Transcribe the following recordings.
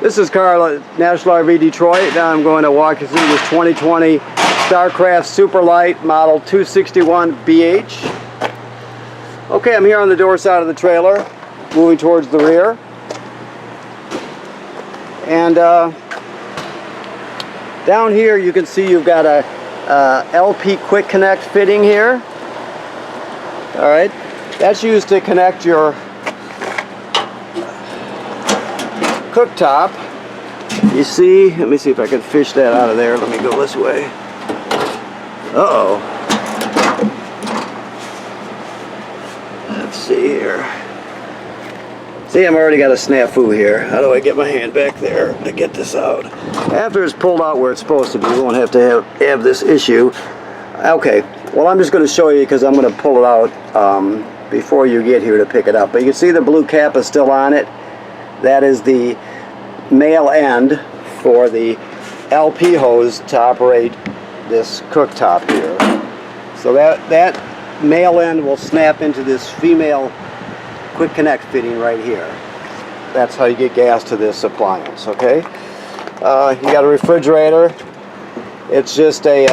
This is Carl at National RV Detroit. Now I'm going to walk you through this 2020 Starcraft Superlight Model 261BH. Okay, I'm here on the door side of the trailer, moving towards the rear. And down here you can see you've got a LP Quick Connect fitting here. Alright, that's used to connect your cooktop. You see, let me see if I can fish that out of there. Let me go this way. Uh-oh. Let's see here. See, I've already got a snafu here. How do I get my hand back there to get this out? After it's pulled out where it's supposed to be, we won't have to have this issue. Okay, well, I'm just going to show you because I'm going to pull it out before you get here to pick it up. But you can see the blue cap is still on it. That is the male end for the LP hose to operate this cooktop here. So that male end will snap into this female Quick Connect fitting right here. That's how you get gas to this appliance, okay? You got a refrigerator. It's just a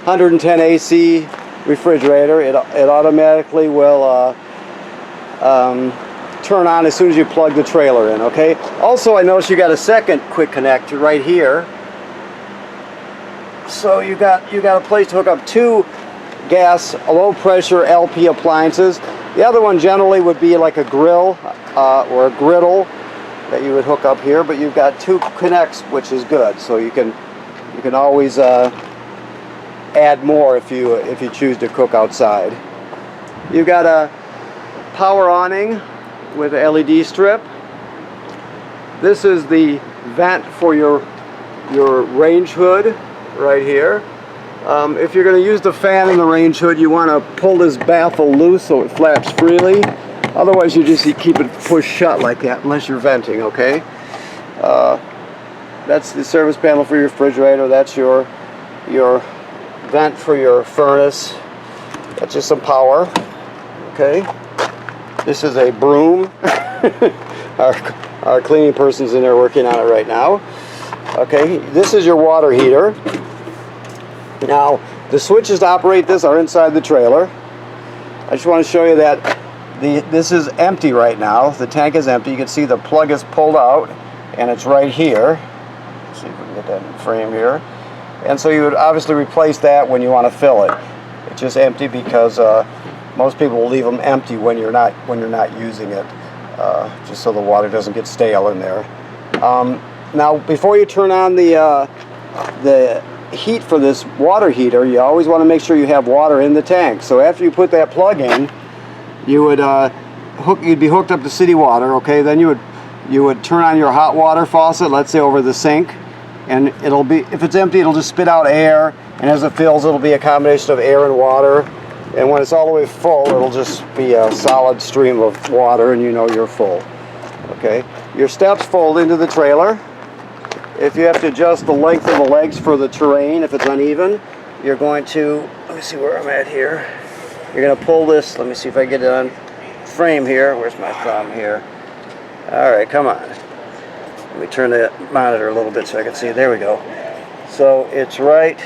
110 AC refrigerator. It automatically will turn on as soon as you plug the trailer in, okay? Also, I noticed you got a second Quick Connect right here. So you got a place to hook up two gas low pressure LP appliances. The other one generally would be like a grill or a griddle that you would hook up here, but you've got two connects, which is good. So you can always add more if you choose to cook outside. You've got a power awning with an LED strip. This is the vent for your range hood right here. If you're going to use the fan in the range hood, you want to pull this baffle loose so it flaps freely. Otherwise, you keep it pushed shut like that unless you're venting, okay? That's the service panel for your refrigerator. That's your vent for your furnace. That's just some power, okay? This is a broom. Our cleaning person's in there working on it right now. Okay, this is your water heater. Now, the switches to operate this are inside the trailer. I just want to show you that this is empty right now. The tank is empty. You can see the plug is pulled out, and it's right here. Let's see if we can get that in frame here. And so you would obviously replace that when you want to fill it. It's just empty because most people will leave them empty when you're not using it, just so the water doesn't get stale in there. Now, before you turn on the heat for this water heater, you always want to make sure you have water in the tank. So after you put that plug in, you'd be hooked up to city water. Okay, then you would turn on your hot water faucet, let's say over the sink, and it'll be, if it's empty, it'll just spit out air, and as it fills, it'll be a combination of air and water. And when it's all the way full, it'll just be a solid stream of water, and you know you're full. Okay, your steps fold into the trailer. If you have to adjust the length of the legs for the terrain, if it's uneven, you're going to, let me see where I'm at here. You're going to pull this, let me see if I get it on frame here. Where's my thumb here? All right, come on. Let me turn the monitor a little bit so I can see. There we go. So it's right.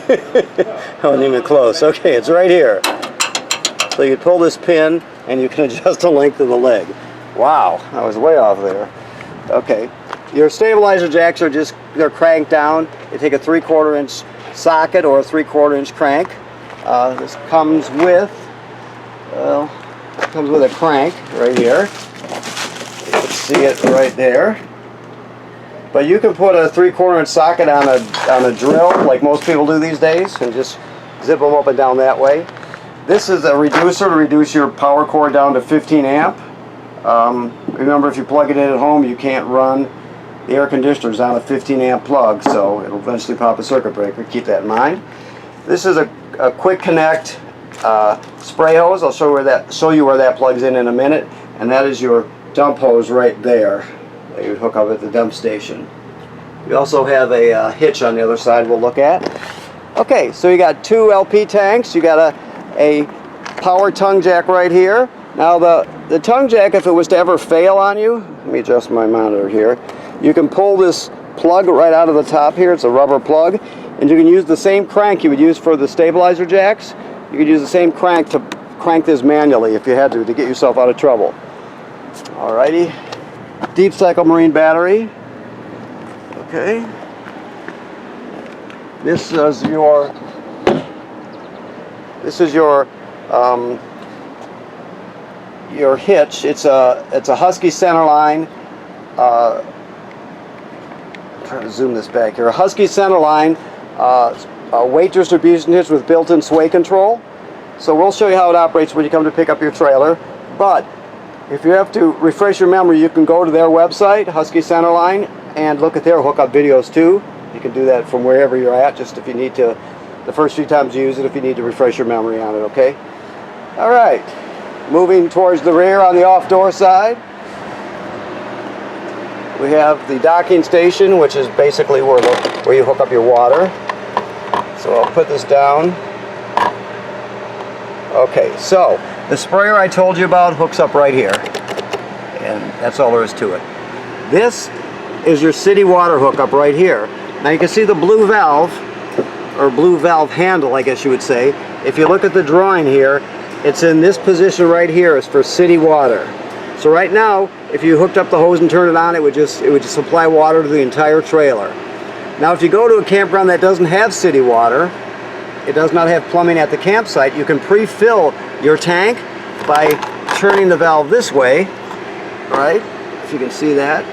I wasn't even close. Okay, it's right here. So you pull this pin and you can adjust the length of the leg. Wow, I was way off there. Okay, your stabilizer jacks they're cranked down. You take a 3/4 inch socket or a 3/4 inch crank. This comes with a crank right here. You can see it right there. But you can put a 3/4 inch socket on a drill like most people do these days and just zip them up and down that way. This is a reducer to reduce your power cord down to 15 amp. Remember, if you plug it in at home, you can't run the air conditioners on a 15 amp plug, so it'll eventually pop a circuit breaker. Keep that in mind. This is a Quick Connect spray hose. I'll show you where that plugs in a minute, and that is your dump hose right there that you would hook up at the dump station. You also have a hitch on the other side we'll look at. Okay, so you got two LP tanks. You got a power tongue jack right here. Now the tongue jack, if it was to ever fail on you, let me adjust my monitor here, you can pull this plug right out of the top here. It's a rubber plug, and you can use the same crank you would use for the stabilizer jacks. You could use the same crank to crank this manually if you had to get yourself out of trouble. Alrighty, deep cycle marine battery. Okay, this is your hitch. It's a Husky centerline. I'm trying to zoom this back here. A Husky centerline weight distribution hitch with built-in sway control. So we'll show you how it operates when you come to pick up your trailer. But if you have to refresh your memory, you can go to their website, Husky Centerline, and look at their hookup videos too. You can do that from wherever you're at, just if you need to, the first few times you use it, if you need to refresh your memory on it, okay? All right, moving towards the rear on the off-door side. We have the docking station, which is basically where you hook up your water. So I'll put this down. Okay, so the sprayer I told you about hooks up right here, and that's all there is to it. This is your city water hookup right here. Now you can see the blue valve, or blue valve handle, I guess you would say. If you look at the drawing here, it's in this position right here. It's for city water. So right now, if you hooked up the hose and turned it on, it would just supply water to the entire trailer. Now if you go to a campground that doesn't have city water, it does not have plumbing at the campsite, you can pre-fill your tank by turning the valve this way, all right, if you can see that,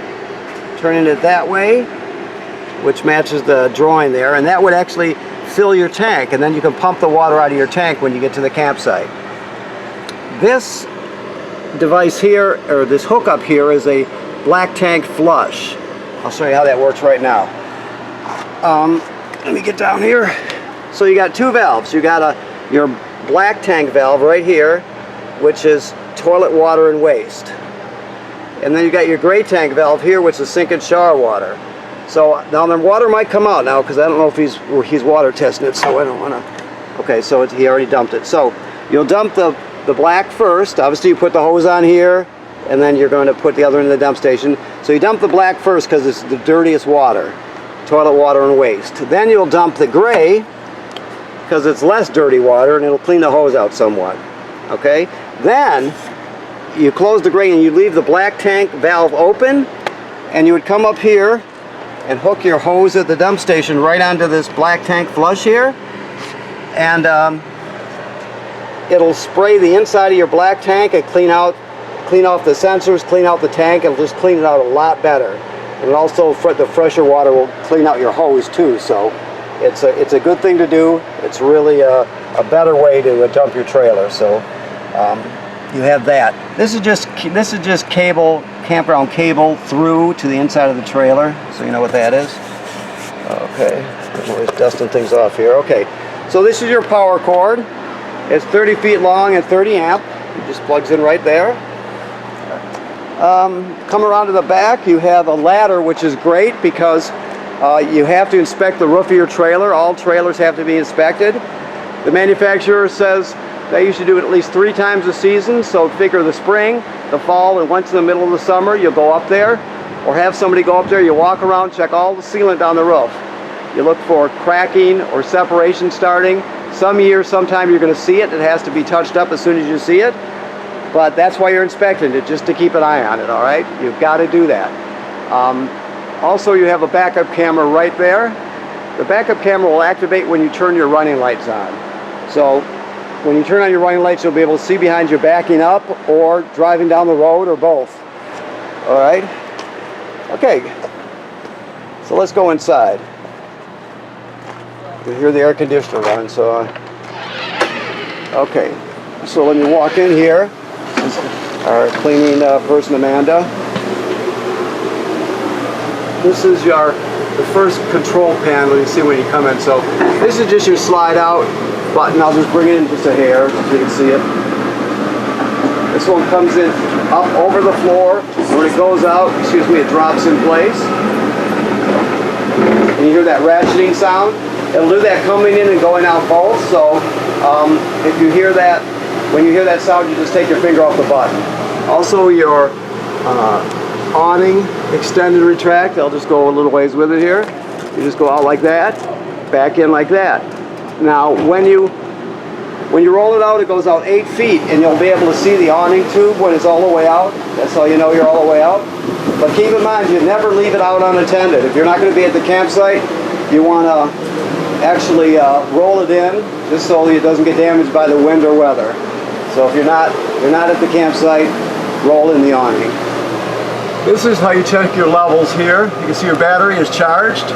turning it that way, which matches the drawing there, and that would actually fill your tank, and then you can pump the water out of your tank when you get to the campsite. This device here, or this hookup here, is a black tank flush. I'll show you how that works right now. Let me get down here. So you got two valves. You got your black tank valve right here, which is toilet water and waste. And then you got your gray tank valve here, which is sink and shower water. So now the water might come out now, because I don't know if he's water testing it, so I don't want to. Okay, so he already dumped it. So you'll dump the black first. Obviously you put the hose on here, and then you're going to put the other in the dump station. So you dump the black first because it's the dirtiest water, toilet water and waste. Then you'll dump the gray, because it's less dirty water, and it'll clean the hose out somewhat. Okay? Then you close the gray and you leave the black tank valve open, and you would come up here and hook your hose at the dump station right onto this black tank flush here, and it'll spray the inside of your black tank and clean off the sensors, clean out the tank. It'll just clean it out a lot better. And also the fresher water will clean out your hose too. So it's a good thing to do. It's really a better way to dump your trailer. So you have that. This is just cable, campground cable through to the inside of the trailer, so you know what that is. Okay, I'm always dusting things off here. Okay, so this is your power cord. It's 30 feet long and 30 amp. It just plugs in right there. Come around to the back, you have a ladder, which is great because you have to inspect the roof of your trailer. All trailers have to be inspected. The manufacturer says that you should do it at least 3 times a season, so figure the spring, the fall, and once in the middle of the summer, you'll go up there, or have somebody go up there, you walk around, check all the sealant on the roof. You look for cracking or separation starting. Some years, sometime you're going to see it. It has to be touched up as soon as you see it, but that's why you're inspecting it, just to keep an eye on it, all right? You've got to do that. Also, you have a backup camera right there. The backup camera will activate when you turn your running lights on. So when you turn on your running lights, you'll be able to see behind you backing up or driving down the road, or both. All right? Okay, so let's go inside. You hear the air conditioner running, so okay. So when you walk in here, this is our cleaning person, Amanda. This is the first control panel you see when you come in. So this is just your slide out button. I'll just bring it in just a hair so you can see it. This one comes in up over the floor. When it goes out, excuse me, it drops in place. And you hear that ratcheting sound. It'll do that coming in and going out both. So if you hear that When you hear that sound, you just take your finger off the button. Also, your awning extend and retract. I'll just go a little ways with it here. You just go out like that, back in like that. Now, when you roll it out, it goes out 8 feet, and you'll be able to see the awning tube when it's all the way out. That's how you know you're all the way out. But keep in mind, you never leave it out unattended. If you're not going to be at the campsite, you want to actually roll it in, just so it doesn't get damaged by the wind or weather. So if you're not at the campsite, roll in the awning. This is how you check your levels here. You can see your battery is charged.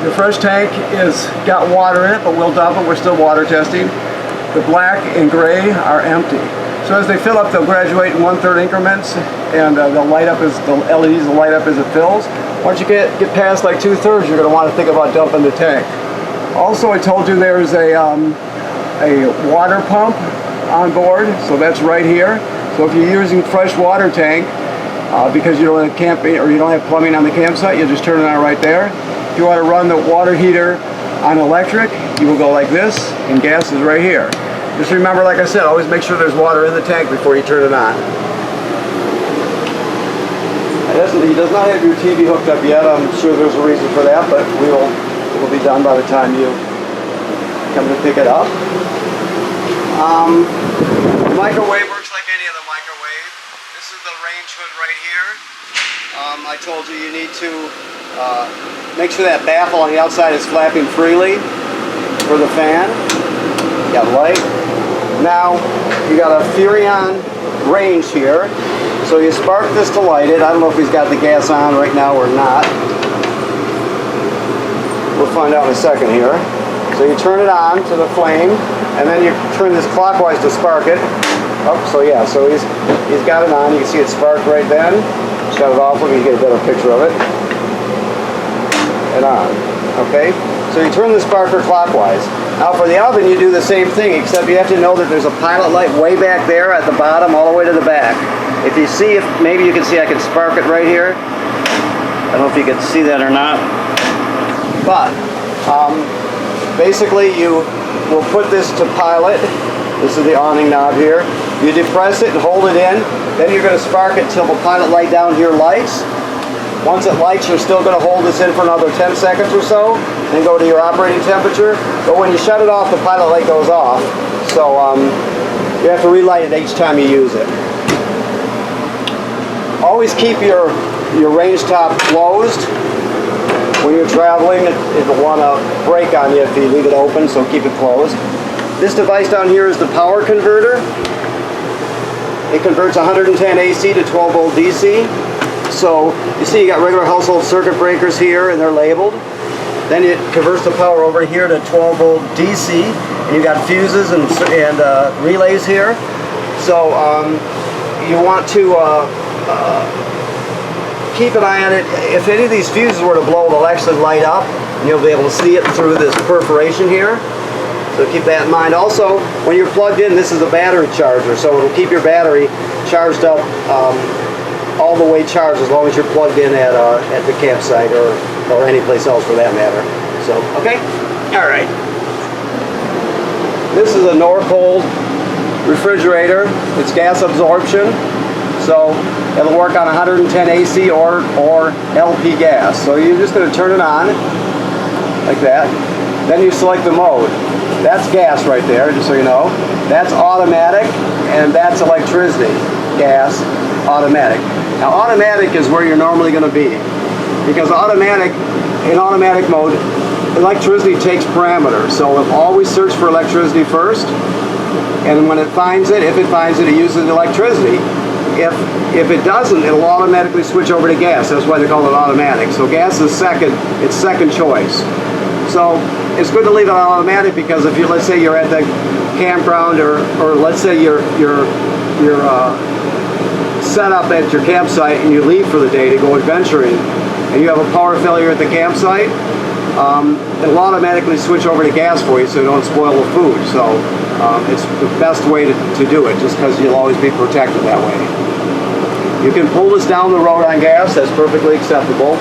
Your fresh tank is got water in it, but we'll dump it. We're still water testing. The black and gray are empty. So as they fill up, they'll graduate in 1/3 increments, and they'll light up as the LEDs will light up as it fills. Once you get past like 2/3, you're going to want to think about dumping the tank. Also, I told you there's a water pump on board, so that's right here. So if you're using fresh water tank because you don't have camping or you don't have plumbing on the campsite, you just turn it on right there. If you want to run the water heater on electric, you will go like this, and gas is right here. Just remember, like I said, always make sure there's water in the tank before you turn it on. He does not have your TV hooked up yet. I'm sure there's a reason for that, but it will be done by the time you come to pick it up. The microwave works like any other microwave. This is the range hood right here. I told you need to make sure that baffle on the outside is flapping freely for the fan. You got light. Now you got a Furrion range here. So you spark this to light it. I don't know if he's got the gas on right now or not. We'll find out in a second here. So you turn it on to the flame, and then you turn this clockwise to spark it. Oh, so yeah, so he's got it on. You can see it sparked right then. Shut it off. Let me get a better picture of it. And on. Okay. So you turn the sparker clockwise. Now for the oven, you do the same thing, except you have to know that there's a pilot light way back there at the bottom, all the way to the back. If you see, maybe you can see, I can spark it right here. I don't know if you can see that or not. But basically, you will put this to pilot. This is the awning knob here. You depress it and hold it in. Then you're going to spark it till the pilot light down here lights. Once it lights, you're still going to hold this in for another 10 seconds or so, then go to your operating temperature. But when you shut it off, the pilot light goes off. So you have to relight it each time you use it. Always keep your range top closed. When you're traveling, it'll want to break on you if you leave it open, so keep it closed. This device down here is the power converter. It converts 110 AC to 12 volt DC. So you see you got regular household circuit breakers here, and they're labeled. Then it converts the power over here to 12 volt DC, and you got fuses and relays here. So you want to keep an eye on it. If any of these fuses were to blow, they'll actually light up, and you'll be able to see it through this perforation here. So keep that in mind. Also, when you're plugged in, this is a battery charger, so it'll keep your battery charged up all the way charged as long as you're plugged in at the campsite or any place else for that matter. So, okay? All right. This is a Norcold refrigerator. It's gas absorption, so it'll work on 110 AC or LP gas. So you're just going to turn it on like that. Then you select the mode. That's gas right there, just so you know. That's automatic, and that's electricity. Gas, automatic. Now automatic is where you're normally going to be, because in automatic mode, electricity takes parameters. So it'll always search for electricity first, and when it finds it, if it finds it, it uses electricity. If it doesn't, it'll automatically switch over to gas. That's why they call it automatic. So gas is it's second choice. So it's good to leave it on automatic, because if you, let's say you're at the campground, or let's say you're set up at your campsite and you leave for the day to go adventuring, and you have a power failure at the campsite, it'll automatically switch over to gas for you so you don't spoil the food. So it's the best way to do it, just because you'll always be protected that way. You can pull this down the road on gas. That's perfectly acceptable.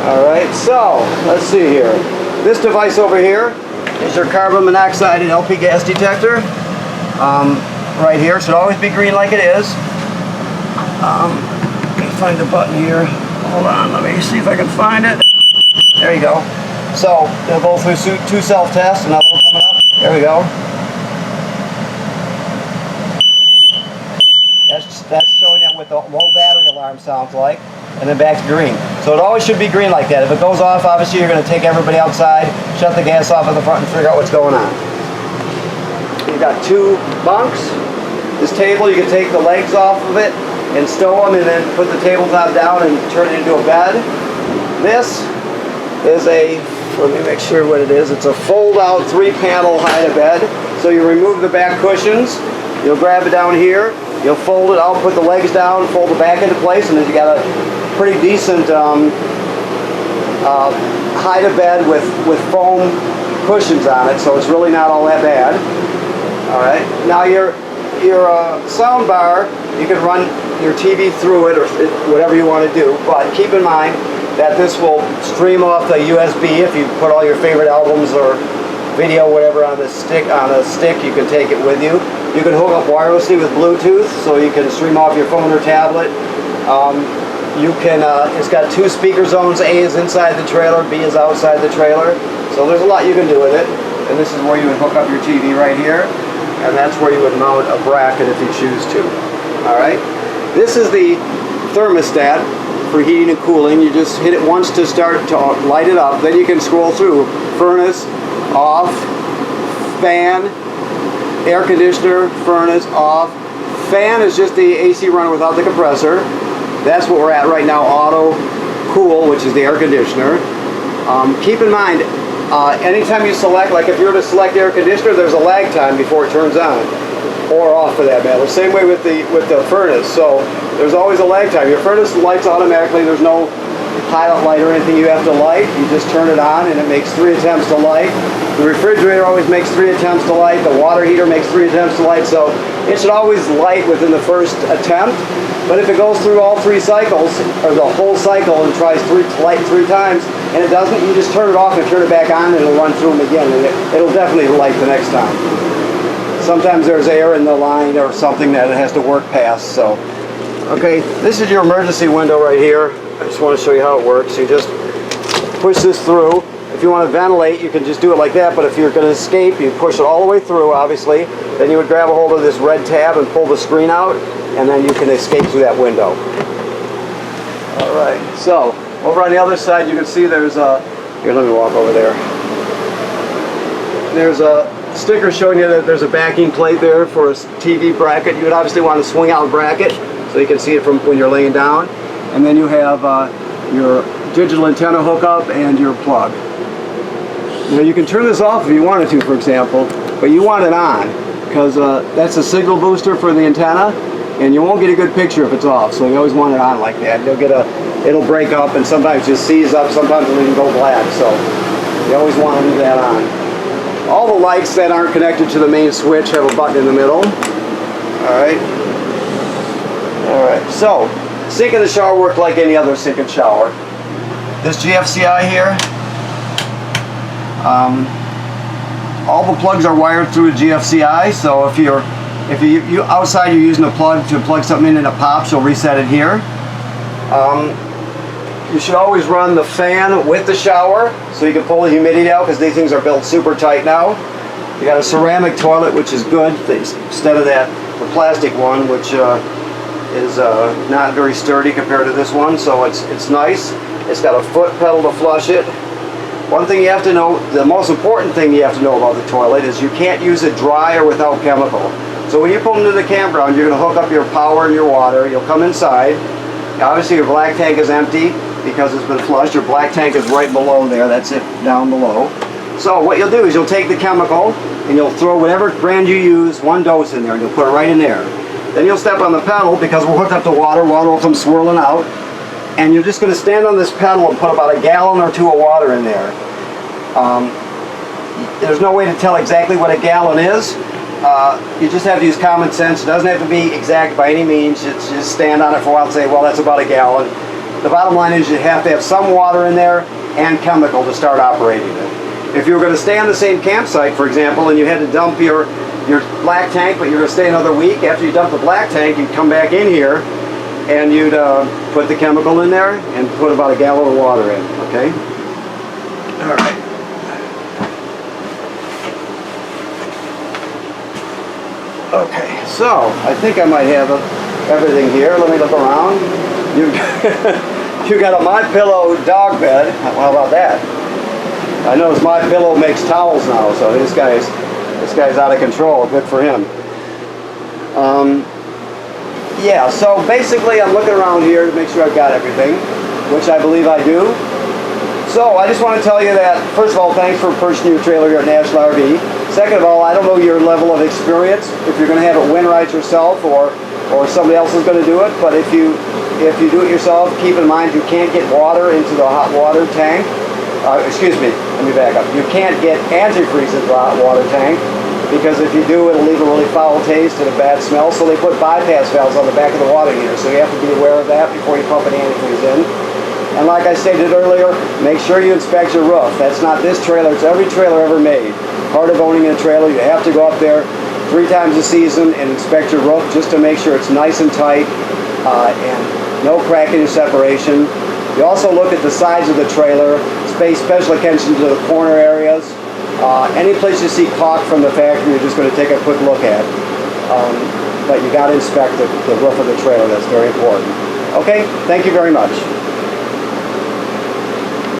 Alright, so let's see here. This device over here is your carbon monoxide and LP gas detector. right here. It should always be green like it is. Let me find the button here. Hold on, let me see if I can find it. There you go. So they'll go through two self-tests. Another one coming up. There we go. That's showing you what the low battery alarm sounds like. And then back to green. So it always should be green like that. If it goes off, obviously you're going to take everybody outside, shut the gas off at the front, and figure out what's going on. You've got two bunks. This table, you can take the legs off of it and stow them, and then put the tabletop down and turn it into a bed. This is let me make sure what it is. It's a fold-out 3-panel hide-a-bed. So you remove the back cushions. You'll grab it down here. You'll fold it out, put the legs down, fold it back into place, and then you got a pretty decent hide-a-bed with foam cushions on it, so it's really not all that bad. All right. Now your sound bar, you can run your TV through it or whatever you want to do, but keep in mind that this will stream off the USB. If you put all your favorite albums or video, whatever, on a stick, you can take it with you. You can hook up wirelessly with Bluetooth, so you can stream off your phone or tablet. It's got 2 speaker zones. A is inside the trailer, B is outside the trailer. So there's a lot you can do with it. And this is where you would hook up your TV right here. And that's where you would mount a bracket if you choose to. All right. This is the thermostat for heating and cooling. You just hit it once to start to light it up. Then you can scroll through furnace, off, fan, air conditioner, furnace, off. Fan is just the AC runner without the compressor. That's what we're at right now, auto cool, which is the air conditioner. Keep in mind, anytime you select, like if you were to select air conditioner, there's a lag time before it turns on, or off for that matter. Same way with the furnace, so there's always a lag time. Your furnace lights automatically, there's no pilot light or anything you have to light. You just turn it on and it makes 3 attempts to light. The refrigerator always makes 3 attempts to light. The water heater makes 3 attempts to light, so it should always light within the first attempt. But if it goes through all 3 cycles, or the whole cycle, and tries to light 3 times, and it doesn't, you just turn it off and turn it back on, and it'll run through them again, and it'll definitely light the next time. Sometimes there's air in the line or something that it has to work past. So, okay, this is your emergency window right here. I just want to show you how it works. You just push this through. If you want to ventilate, you can just do it like that, but if you're going to escape, you push it all the way through, obviously. Then you would grab a hold of this red tab and pull the screen out, and then you can escape through that window. All right, so over on the other side, you can see there's a, here, let me walk over there. There's a sticker showing you that there's a backing plate there for a TV bracket. You would obviously want to swing out bracket so you can see it from when you're laying down. And then you have your digital antenna hookup and your plug. Now you can turn this off if you wanted to, for example, but you want it on because that's a signal booster for the antenna, and you won't get a good picture if it's off. So you always want it on like that. It'll break up, and sometimes just seize up. Sometimes it'll even go black. So you always want to leave that on. All the lights that aren't connected to the main switch have a button in the middle. All right. All right. So. Sink in the shower work like any other sink and shower. This GFCI here, all the plugs are wired through a GFCI. So if you outside you're using a plug to plug something in and it pops, you'll reset it here. You should always run the fan with the shower so you can pull the humidity out, because these things are built super tight now. You got a ceramic toilet, which is good instead of the plastic one, which is not very sturdy compared to this one, so it's nice. It's got a foot pedal to flush it. One thing you have to know, the most important thing you have to know about the toilet is you can't use it dry or without chemical. So when you pull into the campground, you're going to hook up your power and your water. You'll come inside. Obviously your black tank is empty because it's been flushed. Your black tank is right below there. That's it, down below. So what you'll do is you'll take the chemical and you'll throw whatever brand you use, 1 dose in there, and you'll put it right in there. Then you'll step on the pedal because we're hooked up to water. Water will come swirling out. And you're just going to stand on this pedal and put about 1 gallon or 2 of water in there. There's no way to tell exactly what 1 gallon is. You just have to use common sense. It doesn't have to be exact by any means. It's just stand on it for a while and say, well, that's about 1 gallon. The bottom line is you have to have some water in there and chemical to start operating it. If you were going to stay on the same campsite, for example, and you had to dump your black tank, but you're going to stay another week, after you dump the black tank, you'd come back in here and you'd put the chemical in there and put about a gallon of water in, okay? All right. Okay, so I think I might have everything here. Let me look around. You got a MyPillow dog bed. How about that? I notice MyPillow makes towels now, so this guy's out of control. Good for him. Yeah, so basically I'm looking around here to make sure I've got everything, which I believe I do. So I just want to tell you that, first of all, thanks for purchasing your trailer here at National RV. Second of all, I don't know your level of experience, if you're going to have it winterize yourself or somebody else is going to do it, but if you do it yourself, keep in mind you can't get water into the hot water tank. Excuse me, let me back up. You can't get antifreeze into the hot water tank, because if you do, it'll leave a really foul taste and a bad smell, so they put bypass valves on the back of the water heater, so you have to be aware of that before you pump an antifreeze in. And like I stated earlier, make sure you inspect your roof. That's not this trailer, it's every trailer ever made. Part of owning a trailer, you have to go up there 3 times a season and inspect your roof just to make sure it's nice and tight and no cracking or separation. You also look at the sides of the trailer, pay special attention to the corner areas. Any place you see caulk from the factory, you're just going to take a quick look at. But you got to inspect the roof of the trailer, that's very important. Okay, thank you very much.